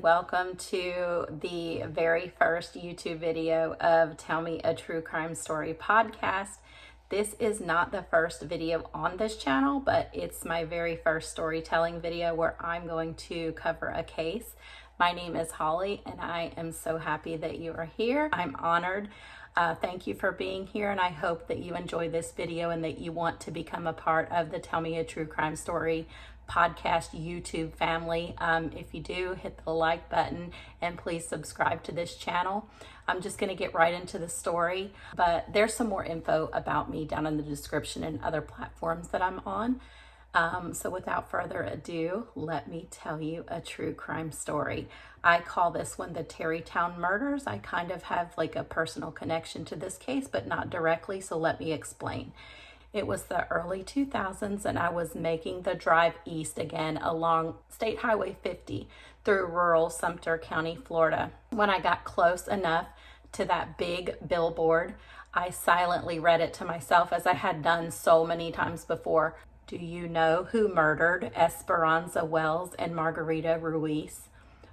Welcome to the very first YouTube video of Tell Me a True Crime Story podcast. This is not the first video on this channel, but it's my very first storytelling video where I'm going to cover a case. My name is Holly and I am so happy that you are here. I'm honored. Thank you for being here, and I hope that you enjoy this video and that you want to become a part of the Tell Me a True Crime Story podcast YouTube family. If you do, hit the like button and please subscribe to this channel. I'm just going to get right into the story, but there's some more info about me down in the description and other platforms that I'm on. So without further ado, let me tell you a true crime story. I call this one the Tarrytown Murders. I kind of have like a personal connection to this case, but not directly, so let me explain. It was the early 2000s and I was making the drive east again along State Highway 50 through rural Sumter County, Florida. When I got close enough to that big billboard, I silently read it to myself as I had done so many times before. Do you know who murdered Esperanza Wells and Margarita Ruiz?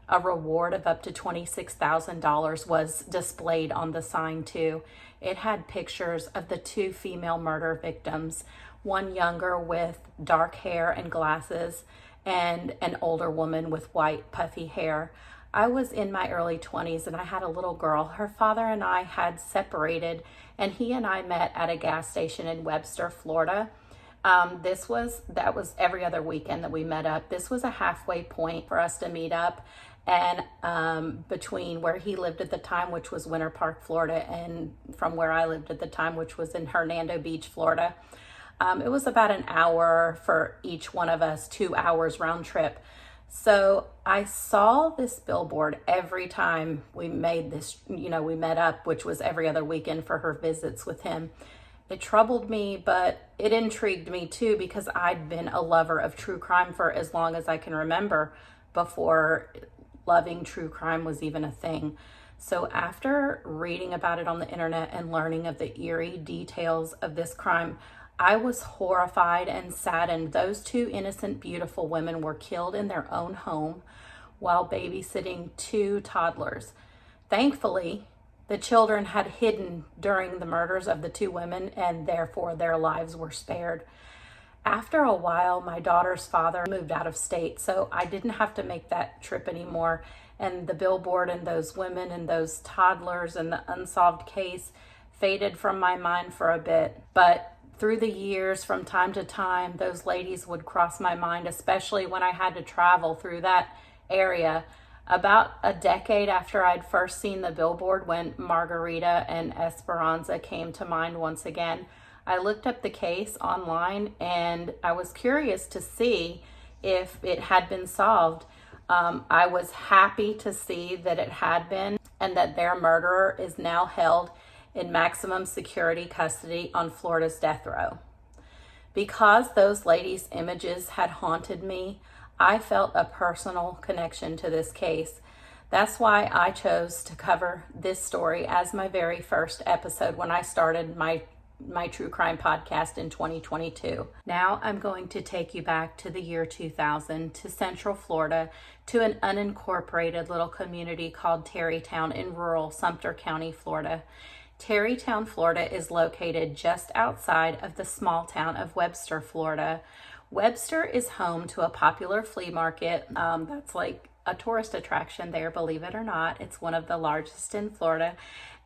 A reward of up to $26,000 was displayed on the sign too. It had pictures of the two female murder victims, one younger with dark hair and glasses, and an older woman with white puffy hair. I was in my early 20s and I had a little girl. Her father and I had separated and he and I met at a gas station in Webster, Florida. That was every other weekend that we met up. This was a halfway point for us to meet up, and between where he lived at the time, which was Winter Park, Florida, and from where I lived at the time, which was in Hernando Beach, Florida. It was about an hour for each one of us, 2 hours round trip. So I saw this billboard every time we made this, we met up, which was every other weekend for her visits with him. It troubled me, but it intrigued me too, because I'd been a lover of true crime for as long as I can remember, before loving true crime was even a thing. So after reading about it on the internet and learning of the eerie details of this crime, I was horrified and saddened. Those two innocent, beautiful women were killed in their own home while babysitting two toddlers. Thankfully, the children had hidden during the murders of the two women, and therefore their lives were spared. After a while, my daughter's father moved out of state, so I didn't have to make that trip anymore. And the billboard and those women and those toddlers and the unsolved case faded from my mind for a bit. But through the years, from time to time, those ladies would cross my mind, especially when I had to travel through that area. About a decade after I'd first seen the billboard, when Margarita and Esperanza came to mind once again, I looked up the case online and I was curious to see if it had been solved. I was happy to see that it had been, and that their murderer is now held in maximum security custody on Florida's death row. Because those ladies' images had haunted me, I felt a personal connection to this case. That's why I chose to cover this story as my very first episode when I started my true crime podcast in 2022. Now I'm going to take you back to the year 2000 to Central Florida, to an unincorporated little community called Tarrytown in rural Sumter County, Florida. Tarrytown, Florida is located just outside of the small town of Webster, Florida. Webster is home to a popular flea market that's like a tourist attraction there, believe it or not. It's one of the largest in Florida,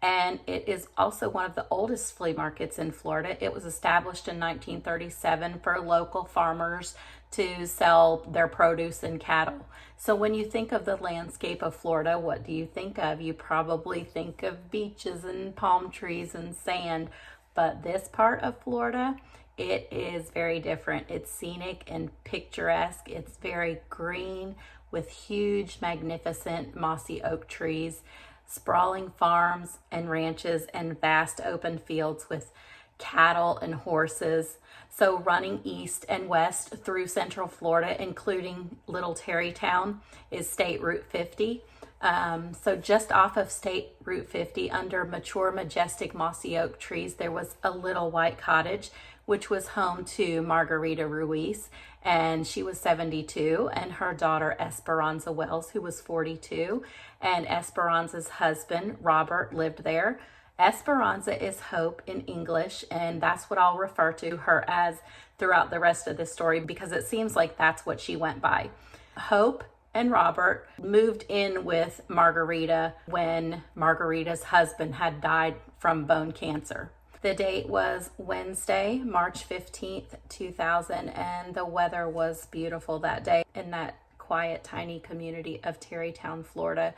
and it is also one of the oldest flea markets in Florida. It was established in 1937 for local farmers to sell their produce and cattle. So when you think of the landscape of Florida, what do you think of? You probably think of beaches and palm trees and sand, but this part of Florida, it is very different. It's scenic and picturesque. It's very green with huge, magnificent mossy oak trees, sprawling farms and ranches, and vast open fields with cattle and horses. So running east and west through Central Florida, including Little Tarrytown, is State Route 50. So just off of State Route 50, under mature, majestic, mossy oak trees, there was a little white cottage which was home to Margarita Ruiz, and she was 72, and her daughter Esperanza Wells, who was 42, and Esperanza's husband Robert lived there. Esperanza is Hope in English, and that's what I'll refer to her as throughout the rest of the story because it seems like that's what she went by. Hope and Robert moved in with Margarita when Margarita's husband had died from bone cancer. The date was Wednesday, March 15th, 2000, and the weather was beautiful that day in that quiet, tiny community of Tarrytown, Florida.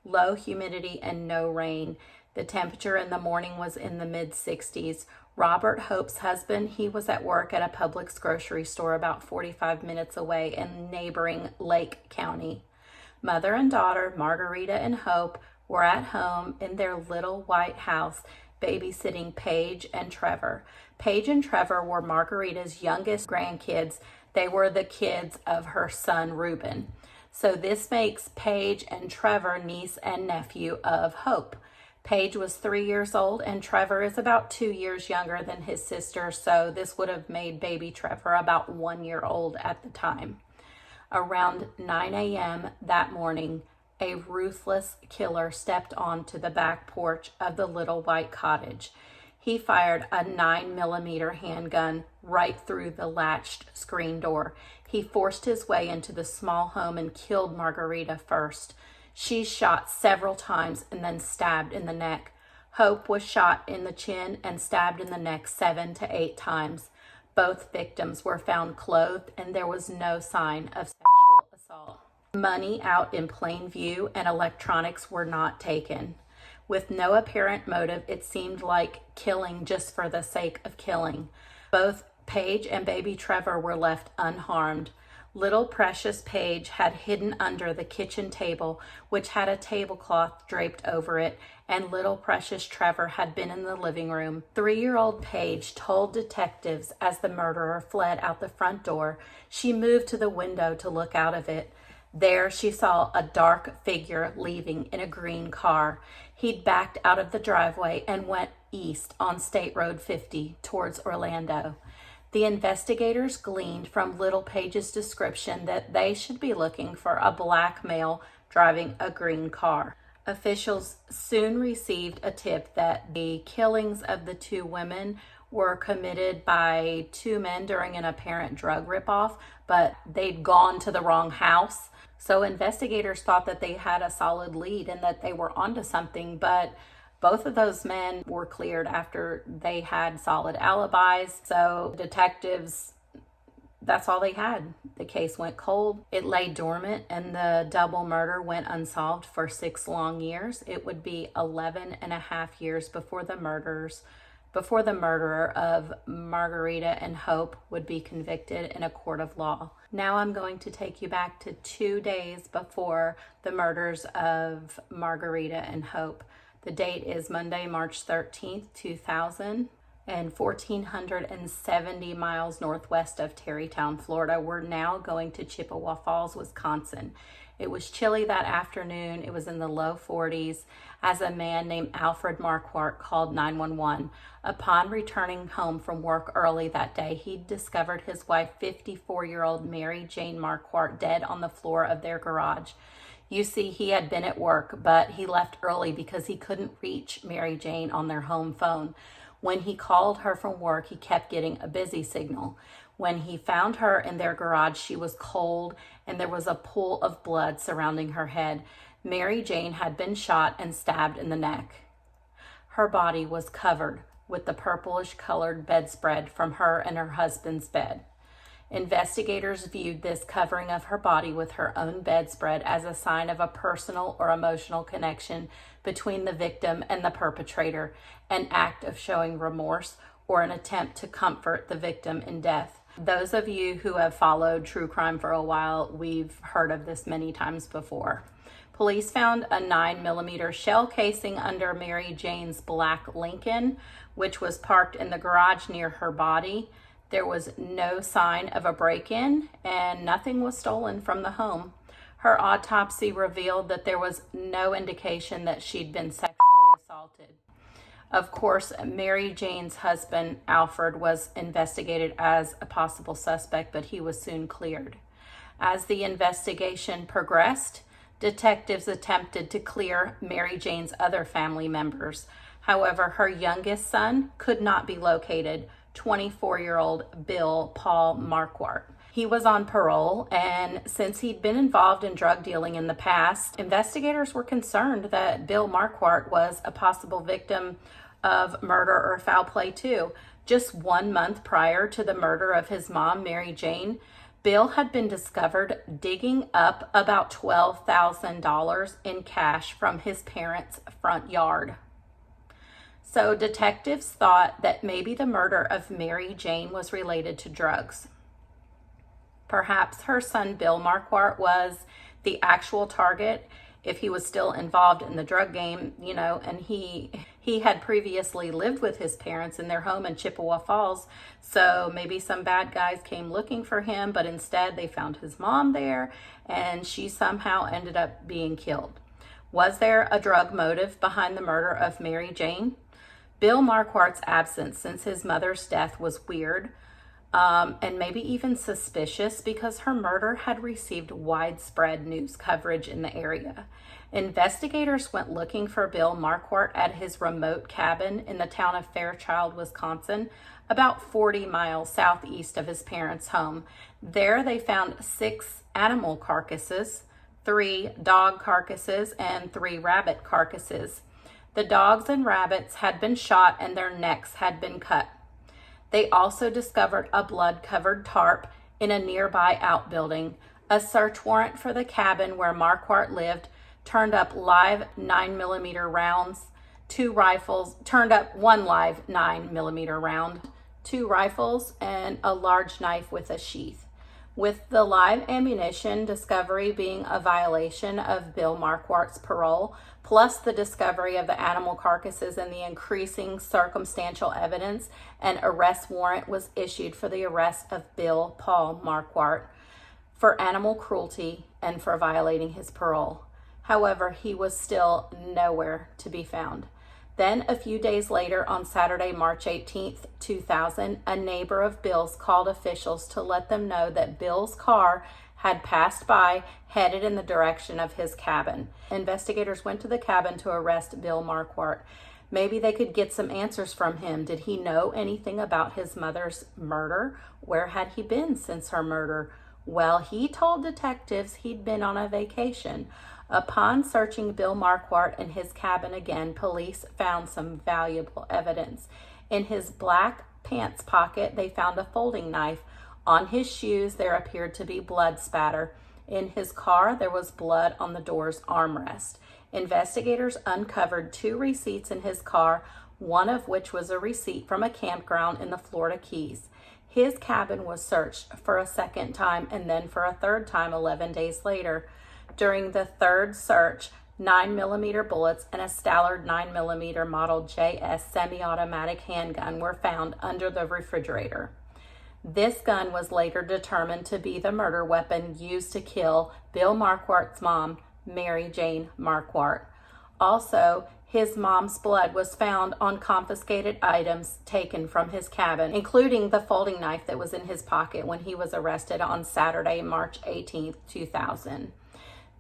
Low humidity and no rain. The temperature in the morning was in the mid-60s. Robert, Hope's husband, he was at work at a Publix grocery store about 45 minutes away in neighboring Lake County. Mother and daughter, Margarita and Hope, were at home in their little white house babysitting Paige and Trevor. Paige and Trevor were Margarita's youngest grandkids. They were the kids of her son, Reuben. So this makes Paige and Trevor niece and nephew of Hope. Paige was 3 years old and Trevor is about 2 years younger than his sister, so this would have made baby Trevor about 1 year old at the time. Around 9 a.m. that morning, a ruthless killer stepped onto the back porch of the little white cottage. He fired a 9mm handgun right through the latched screen door. He forced his way into the small home and killed Margarita first. She shot several times and then stabbed in the neck. Hope was shot in the chin and stabbed in the neck 7 to 8 times. Both victims were found clothed and there was no sign of sexual assault. Money out in plain view and electronics were not taken. With no apparent motive, it seemed like killing just for the sake of killing. Both Paige and baby Trevor were left unharmed. Little precious Paige had hidden under the kitchen table, which had a tablecloth draped over it, and little precious Trevor had been in the living room. 3-year-old Paige told detectives as the murderer fled out the front door. She moved to the window to look out of it. There she saw a dark figure leaving in a green car. He'd backed out of the driveway and went east on State Road 50 towards Orlando. The investigators gleaned from little Paige's description that they should be looking for a black male driving a green car. Officials soon received a tip that the killings of the 2 women were committed by 2 men during an apparent drug ripoff, but they'd gone to the wrong house. So investigators thought that they had a solid lead and that they were onto something, but both of those men were cleared after they had solid alibis. So detectives, that's all they had. The case went cold. It lay dormant and the double murder went unsolved for 6 long years. It would be 11 and a half years before the murderer of Margarita and Hope would be convicted in a court of law. Now I'm going to take you back to 2 days before the murders of Margarita and Hope. The date is Monday, March 13th, 2000, and 1,470 miles northwest of Tarrytown, Florida. We're now going to Chippewa Falls, Wisconsin. It was chilly that afternoon. It was in the low 40s as a man named Alfred Marquardt called 911. Upon returning home from work early that day, he discovered his wife, 54-year-old Mary Jane Marquardt, dead on the floor of their garage. You see, he had been at work, but he left early because he couldn't reach Mary Jane on their home phone. When he called her from work, he kept getting a busy signal. When he found her in their garage, she was cold and there was a pool of blood surrounding her head. Mary Jane had been shot and stabbed in the neck. Her body was covered with the purplish-colored bedspread from her and her husband's bed. Investigators viewed this covering of her body with her own bedspread as a sign of a personal or emotional connection between the victim and the perpetrator, an act of showing remorse or an attempt to comfort the victim in death. Those of you who have followed true crime for a while, we've heard of this many times before. Police found a 9mm shell casing under Mary Jane's black Lincoln, which was parked in the garage near her body. There was no sign of a break-in and nothing was stolen from the home. Her autopsy revealed that there was no indication that she'd been sexually assaulted. Of course, Mary Jane's husband, Alfred, was investigated as a possible suspect, but he was soon cleared. As the investigation progressed, detectives attempted to clear Mary Jane's other family members. However, her youngest son could not be located, 24-year-old Bill Paul Marquardt. He was on parole, and since he'd been involved in drug dealing in the past, investigators were concerned that Bill Marquardt was a possible victim of murder or foul play too. Just 1 month prior to the murder of his mom, Mary Jane, Bill had been discovered digging up about $12,000 in cash from his parents' front yard. So detectives thought that maybe the murder of Mary Jane was related to drugs. Perhaps her son Bill Marquardt was the actual target if he was still involved in the drug game, and he had previously lived with his parents in their home in Chippewa Falls. So maybe some bad guys came looking for him, but instead they found his mom there and she somehow ended up being killed. Was there a drug motive behind the murder of Mary Jane? Bill Marquardt's absence since his mother's death was weird. And maybe even suspicious because her murder had received widespread news coverage in the area. Investigators went looking for Bill Marquardt at his remote cabin in the town of Fairchild, Wisconsin, about 40 miles southeast of his parents' home. There they found 6 animal carcasses, 3 dog carcasses, and 3 rabbit carcasses. The dogs and rabbits had been shot and their necks had been cut. They also discovered a blood-covered tarp in a nearby outbuilding. A search warrant for the cabin where Marquardt lived turned up live 9mm rounds, 2 rifles, turned up 1 live 9mm round, 2 rifles, and a large knife with a sheath. With the live ammunition discovery being a violation of Bill Marquardt's parole, plus the discovery of the animal carcasses and the increasing circumstantial evidence, an arrest warrant was issued for the arrest of Bill Paul Marquardt for animal cruelty and for violating his parole. However, he was still nowhere to be found. Then, a few days later, on Saturday, March 18th, 2000, a neighbor of Bill's called officials to let them know that Bill's car had passed by, headed in the direction of his cabin. Investigators went to the cabin to arrest Bill Marquardt. Maybe they could get some answers from him. Did he know anything about his mother's murder? Where had he been since her murder? Well, he told detectives he'd been on a vacation. Upon searching Bill Marquardt in his cabin again, police found some valuable evidence. In his black pants pocket, they found a folding knife. On his shoes, there appeared to be blood spatter. In his car, there was blood on the door's armrest. Investigators uncovered 2 receipts in his car, one of which was a receipt from a campground in the Florida Keys. His cabin was searched for a second time and then for a third time 11 days later. During the third search, 9mm bullets and a Stallard 9mm Model JS semi-automatic handgun were found under the refrigerator. This gun was later determined to be the murder weapon used to kill Bill Marquardt's mom, Mary Jane Marquardt. Also, his mom's blood was found on confiscated items taken from his cabin, including the folding knife that was in his pocket when he was arrested on Saturday, March 18th, 2000.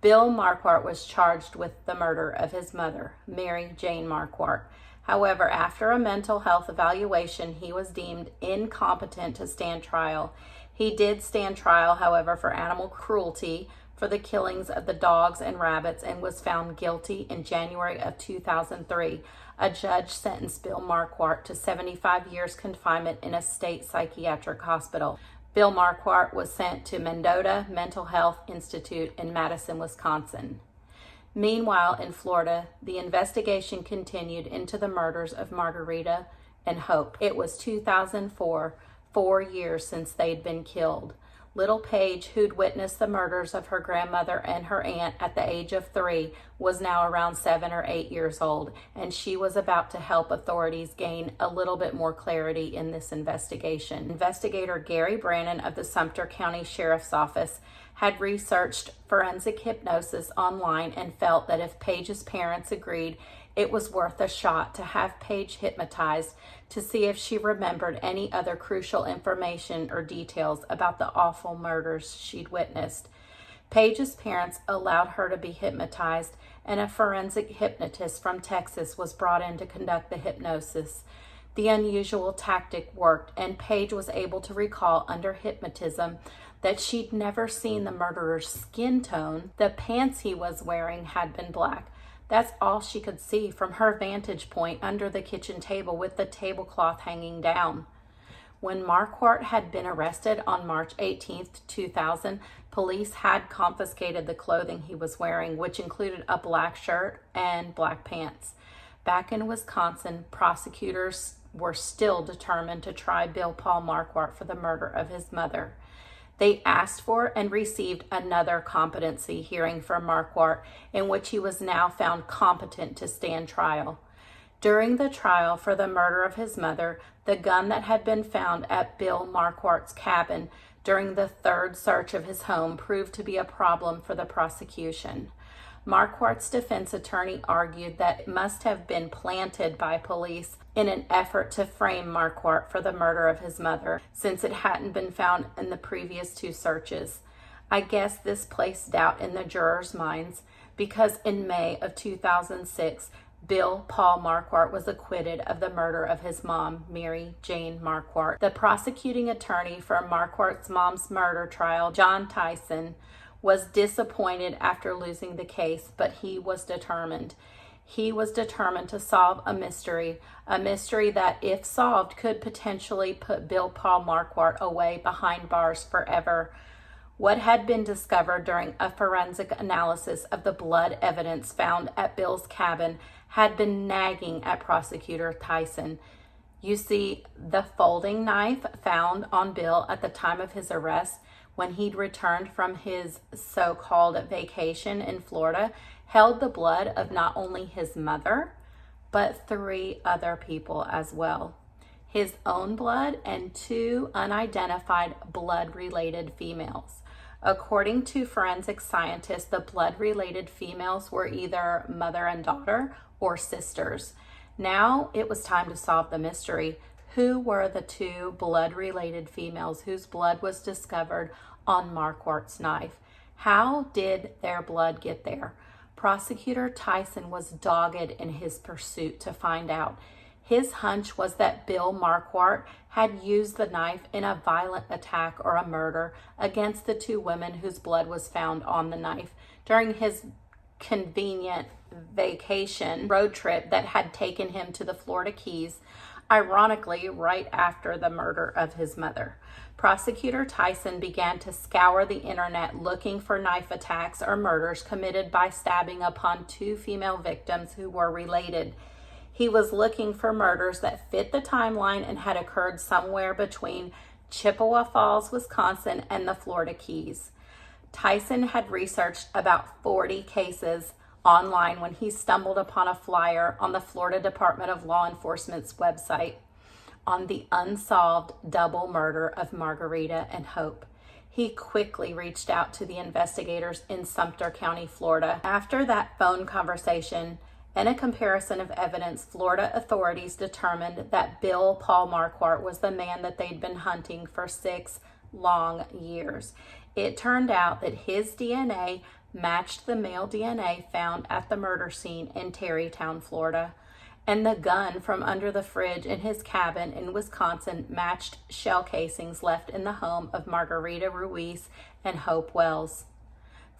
Bill Marquardt was charged with the murder of his mother, Mary Jane Marquardt. However, after a mental health evaluation, he was deemed incompetent to stand trial. He did stand trial, however, for animal cruelty for the killings of the dogs and rabbits and was found guilty in January of 2003. A judge sentenced Bill Marquardt to 75 years confinement in a state psychiatric hospital. Bill Marquardt was sent to Mendota Mental Health Institute in Madison, Wisconsin. Meanwhile, in Florida, the investigation continued into the murders of Margarita and Hope. It was 2004, 4 years since they'd been killed. Little Paige, who'd witnessed the murders of her grandmother and her aunt at the age of 3, was now around 7 or 8 years old, and she was about to help authorities gain a little bit more clarity in this investigation. Investigator Gary Brannon of the Sumter County Sheriff's Office had researched forensic hypnosis online and felt that if Paige's parents agreed, it was worth a shot to have Paige hypnotized to see if she remembered any other crucial information or details about the awful murders she'd witnessed. Paige's parents allowed her to be hypnotized, and a forensic hypnotist from Texas was brought in to conduct the hypnosis. The unusual tactic worked, and Paige was able to recall under hypnotism that she'd never seen the murderer's skin tone. The pants he was wearing had been black. That's all she could see from her vantage point under the kitchen table with the tablecloth hanging down. When Marquardt had been arrested on March 18, 2000, police had confiscated the clothing he was wearing, which included a black shirt and black pants. Back in Wisconsin, prosecutors were still determined to try Bill Paul Marquardt for the murder of his mother. They asked for and received another competency hearing for Marquardt, in which he was now found competent to stand trial. During the trial for the murder of his mother, the gun that had been found at Bill Marquardt's cabin during the third search of his home proved to be a problem for the prosecution. Marquardt's defense attorney argued that it must have been planted by police in an effort to frame Marquardt for the murder of his mother, since it hadn't been found in the previous two searches. I guess this placed doubt in the jurors' minds, because in May of 2006, Bill Paul Marquardt was acquitted of the murder of his mom, Mary Jane Marquardt. The prosecuting attorney for Marquardt's mom's murder trial, John Tyson, was disappointed after losing the case, but he was determined. He was determined to solve a mystery that, if solved, could potentially put Bill Paul Marquardt away behind bars forever. What had been discovered during a forensic analysis of the blood evidence found at Bill's cabin had been nagging at prosecutor Tyson. You see, the folding knife found on Bill at the time of his arrest, when he'd returned from his so-called vacation in Florida, held the blood of not only his mother, but 3 other people as well. His own blood and 2 unidentified blood-related females. According to forensic scientists, the blood-related females were either mother and daughter or sisters. Now it was time to solve the mystery. Who were the 2 blood-related females whose blood was discovered on Marquardt's knife? How did their blood get there? Prosecutor Tyson was dogged in his pursuit to find out. His hunch was that Bill Marquardt had used the knife in a violent attack or a murder against the 2 women whose blood was found on the knife during his convenient vacation road trip that had taken him to the Florida Keys, ironically right after the murder of his mother. Prosecutor Tyson began to scour the internet looking for knife attacks or murders committed by stabbing upon 2 female victims who were related. He was looking for murders that fit the timeline and had occurred somewhere between Chippewa Falls, Wisconsin, and the Florida Keys. Tyson had researched about 40 cases online when he stumbled upon a flyer on the Florida Department of Law Enforcement's website on the unsolved double murder of Margarita and Hope. He quickly reached out to the investigators in Sumter County, Florida. After that phone conversation and a comparison of evidence, Florida authorities determined that Bill Paul Marquardt was the man that they'd been hunting for 6 long years. It turned out that his DNA matched the male DNA found at the murder scene in Tarrytown, Florida, and the gun from under the fridge in his cabin in Wisconsin matched shell casings left in the home of Margarita Ruiz and Hope Wells.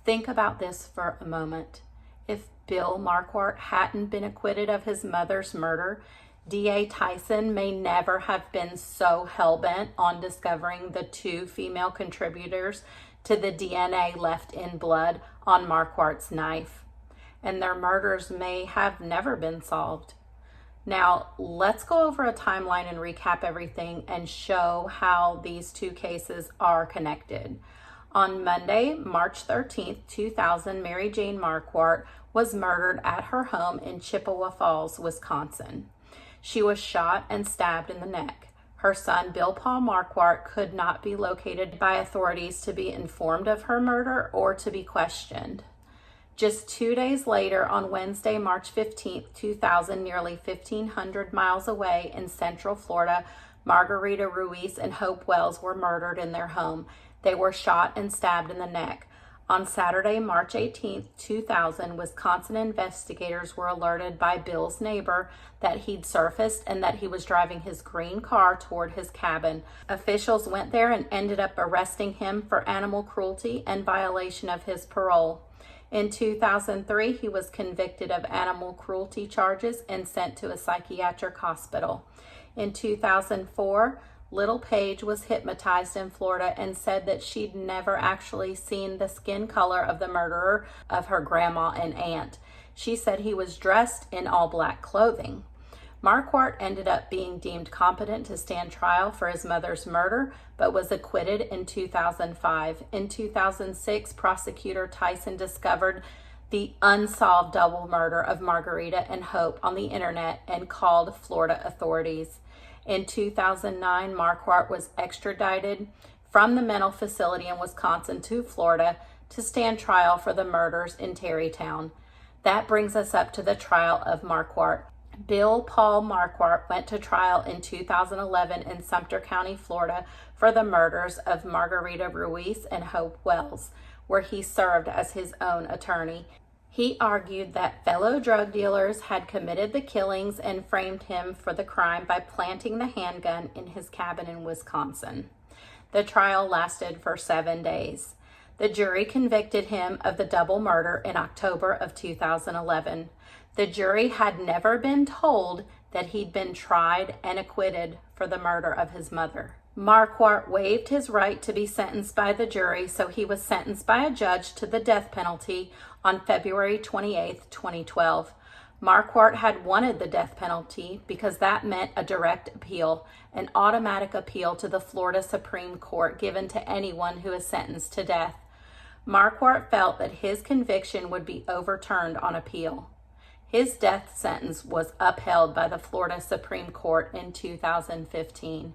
Think about this for a moment. If Bill Marquardt hadn't been acquitted of his mother's murder, DA Tyson may never have been so hell-bent on discovering the 2 female contributors to the DNA left in blood on Marquardt's knife, and their murders may have never been solved. Now, let's go over a timeline and recap everything and show how these 2 cases are connected. On Monday, March 13th, 2000, Mary Jane Marquardt was murdered at her home in Chippewa Falls, Wisconsin. She was shot and stabbed in the neck. Her son, Bill Paul Marquardt, could not be located by authorities to be informed of her murder or to be questioned. Just 2 days later, on Wednesday, March 15, 2000, nearly 1,500 miles away in Central Florida, Margarita Ruiz and Hope Wells were murdered in their home. They were shot and stabbed in the neck. On Saturday, March 18, 2000, Wisconsin investigators were alerted by Bill's neighbor that he'd surfaced and that he was driving his green car toward his cabin. Officials went there and ended up arresting him for animal cruelty and violation of his parole. In 2003, he was convicted of animal cruelty charges and sent to a psychiatric hospital. In 2004, Little Paige was hypnotized in Florida and said that she'd never actually seen the skin color of the murderer of her grandma and aunt. She said he was dressed in all black clothing. Marquardt ended up being deemed competent to stand trial for his mother's murder, but was acquitted in 2005. In 2006, prosecutor Tyson discovered the unsolved double murder of Margarita and Hope on the internet and called Florida authorities. In 2009, Marquardt was extradited from the mental facility in Wisconsin to Florida to stand trial for the murders in Tarrytown. That brings us up to the trial of Marquardt. Bill Paul Marquardt went to trial in 2011 in Sumter County, Florida, for the murders of Margarita Ruiz and Hope Wells, where he served as his own attorney. He argued that fellow drug dealers had committed the killings and framed him for the crime by planting the handgun in his cabin in Wisconsin. The trial lasted for 7 days. The jury convicted him of the double murder in October of 2011. The jury had never been told that he'd been tried and acquitted for the murder of his mother. Marquardt waived his right to be sentenced by the jury, so he was sentenced by a judge to the death penalty on February 28, 2012. Marquardt had wanted the death penalty because that meant a direct appeal, an automatic appeal to the Florida Supreme Court given to anyone who is sentenced to death. Marquardt felt that his conviction would be overturned on appeal. His death sentence was upheld by the Florida Supreme Court in 2015.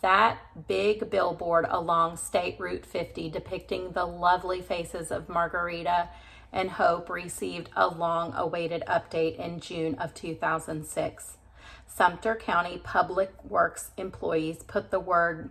That big billboard along State Route 50 depicting the lovely faces of Margarita and Hope received a long-awaited update in June of 2006. Sumter County Public Works employees put the word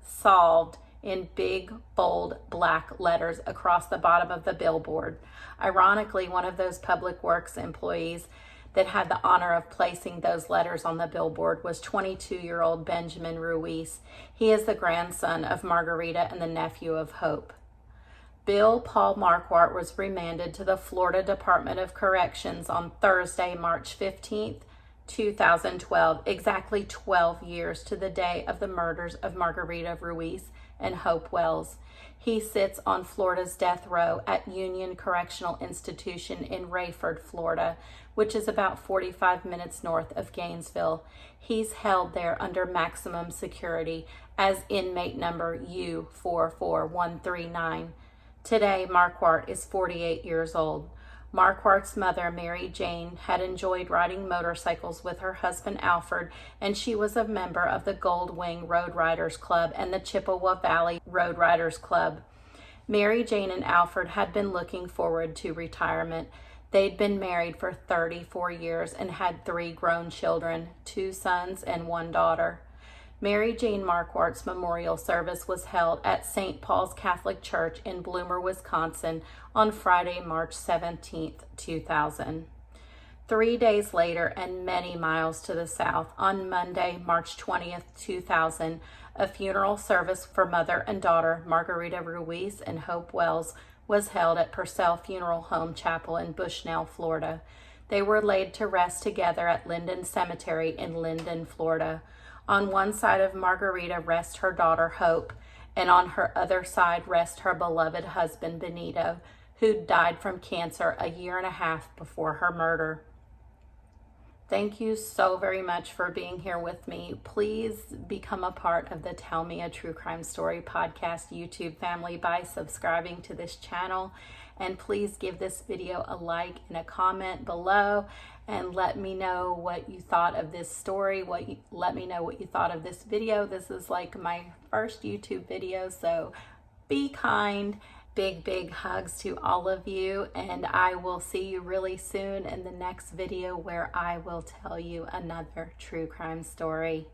solved in big, bold, black letters across the bottom of the billboard. Ironically, one of those Public Works employees that had the honor of placing those letters on the billboard was 22-year-old Benjamin Ruiz. He is the grandson of Margarita and the nephew of Hope. Bill Paul Marquardt was remanded to the Florida Department of Corrections on Thursday, March 15th, 2012, exactly 12 years to the day of the murders of Margarita Ruiz and Hope Wells. He sits on Florida's death row at Union Correctional Institution in Rayford, Florida, which is about 45 minutes north of Gainesville. He's held there under maximum security as inmate number U44139. Today, Marquardt is 48 years old. Marquardt's mother, Mary Jane, had enjoyed riding motorcycles with her husband, Alfred, and she was a member of the Gold Wing Road Riders Club and the Chippewa Valley Road Riders Club. Mary Jane and Alfred had been looking forward to retirement. They'd been married for 34 years and had 3 grown children, 2 sons and 1 daughter. Mary Jane Marquardt's memorial service was held at St. Paul's Catholic Church in Bloomer, Wisconsin on Friday, March 17, 2000. 3 days later, and many miles to the south, on Monday, March 20, 2000, a funeral service for mother and daughter, Margarita Ruiz and Hope Wells, was held at Purcell Funeral Home Chapel in Bushnell, Florida. They were laid to rest together at Linden Cemetery in Linden, Florida. On one side of Margarita rests her daughter, Hope, and on her other side rests her beloved husband, Benito, who died from cancer a year and a half before her murder. Thank you so very much for being here with me. Please become a part of the Tell Me a True Crime Story podcast YouTube family by subscribing to this channel. And please give this video a like and a comment below and let me know what you thought of this story. Let me know what you thought of this video. This is like my first YouTube video, so be kind. Big hugs to all of you, and I will see you really soon in the next video where I will tell you another true crime story.